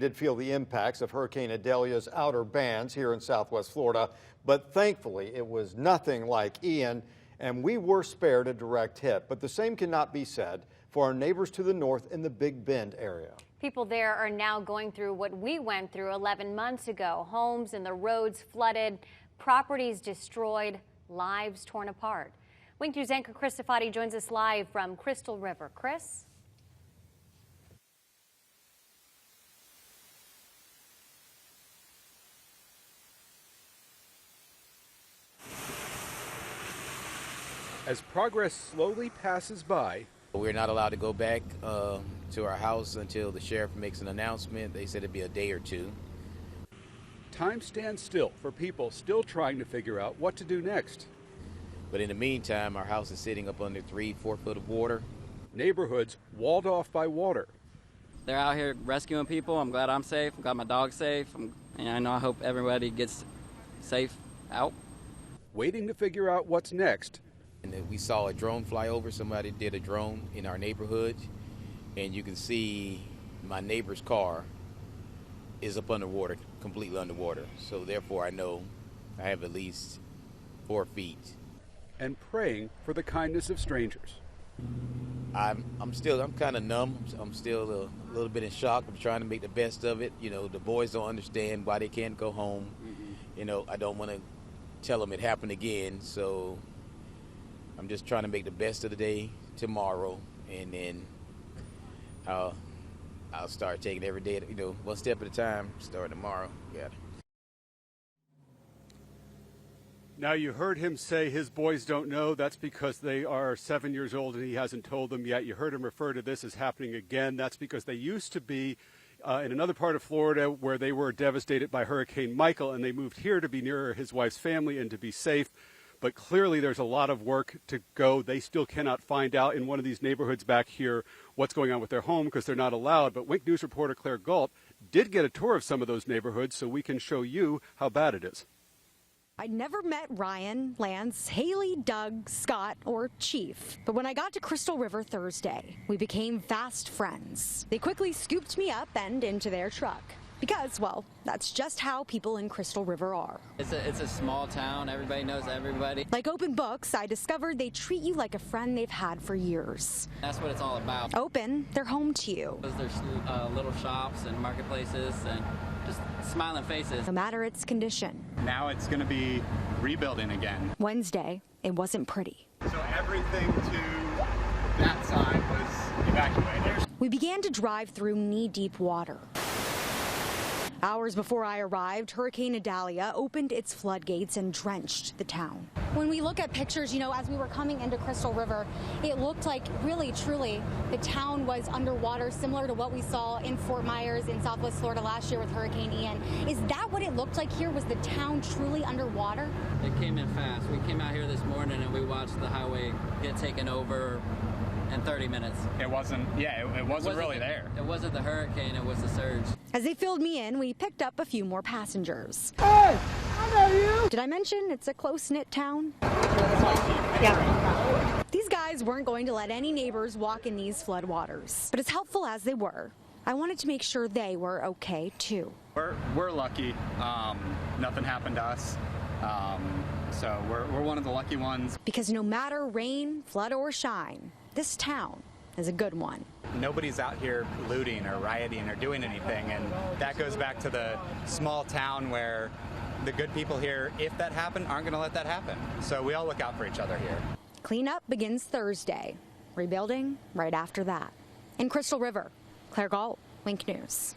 Did feel the impacts of Hurricane Idalia's outer bands here in Southwest Florida, but thankfully it was nothing like Ian, and we were spared a direct hit. But the same cannot be said for our neighbors to the north in the Big Bend area. People there are now going through what we went through 11 months ago. Homes and the roads flooded, properties destroyed, lives torn apart. Wink News anchor Chris Safati joins us live from Crystal River. Chris? As progress slowly passes by, we're not allowed to go back to our house until the sheriff makes an announcement. They said it'd be a day or two. Time stands still for people still trying to figure out what to do next. But in the meantime, our house is sitting up under 3-4 foot of water. Neighborhoods walled off by water. They're out here rescuing people. I'm glad I'm safe. I'm glad my dog's safe. And I hope everybody gets safe out. Waiting to figure out what's next. And then we saw a drone fly over. Somebody did a drone in our neighborhood, and you can see my neighbor's car is up underwater, completely underwater. So therefore, I know I have at least 4 feet. And praying for the kindness of strangers. I'm kind of numb. I'm still a little bit in shock. I'm trying to make the best of it. You know, the boys don't understand why they can't go home. You know, I don't want to tell them it happened again. So I'm just trying to make the best of the day tomorrow, and then I'll start taking every day, you know, one step at a time, start tomorrow. Yeah. Now, you heard him say his boys don't know. That's because they are 7 years old and he hasn't told them yet. You heard him refer to this as happening again. That's because they used to be in another part of Florida where they were devastated by Hurricane Michael, and they moved here to be nearer his wife's family and to be safe. But clearly there's a lot of work to go. They still cannot find out in one of these neighborhoods back here what's going on with their home because they're not allowed. But Wink News reporter Claire Galt did get a tour of some of those neighborhoods, so we can show you how bad it is. I never met Ryan, Lance, Haley, Doug, Scott, or Chief. But when I got to Crystal River Thursday, we became fast friends. They quickly scooped me up and into their truck. Because, well, that's just how people in Crystal River are. It's a small town. Everybody knows everybody. Like open books, I discovered they treat you like a friend they've had for years. That's what it's all about. Open, they're home to you. There's little shops and marketplaces and just smiling faces. No matter its condition. Now it's going to be rebuilding again. Wednesday, it wasn't pretty. So everything to that side was evacuated. We began to drive through knee-deep water. Hours before I arrived, Hurricane Idalia opened its floodgates and drenched the town. When we look at pictures, you know, as we were coming into Crystal River, it looked like really, truly, the town was underwater, similar to what we saw in Fort Myers in Southwest Florida last year with Hurricane Ian. Is that what it looked like here? Was the town truly underwater? It came in fast. We came out here this morning and we watched the highway get taken over in 30 minutes. It wasn't really there. It wasn't the hurricane, it was the surge. As they filled me in, we picked up a few more passengers. Hey, I know you. Did I mention it's a close-knit town? Yeah. These guys weren't going to let any neighbors walk in these floodwaters. But as helpful as they were, I wanted to make sure they were okay, too. We're lucky. Nothing happened to us. So we're one of the lucky ones. Because no matter rain, flood, or shine, this town is a good one. Nobody's out here looting or rioting or doing anything, and that goes back to the small town where the good people here, if that happened, aren't going to let that happen. So we all look out for each other here. Cleanup begins Thursday. Rebuilding right after that. In Crystal River, Claire Galt, Wink News.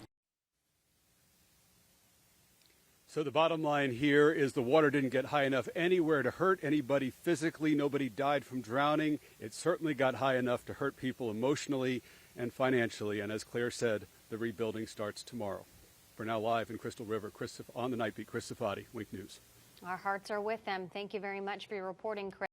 So the bottom line here is the water didn't get high enough anywhere to hurt anybody physically. Nobody died from drowning. It certainly got high enough to hurt people emotionally and financially. And as Claire said, the rebuilding starts tomorrow. For now, live in Crystal River, on the Night Beat, Chris Safati, Wink News. Our hearts are with them. Thank you very much for your reporting, Chris.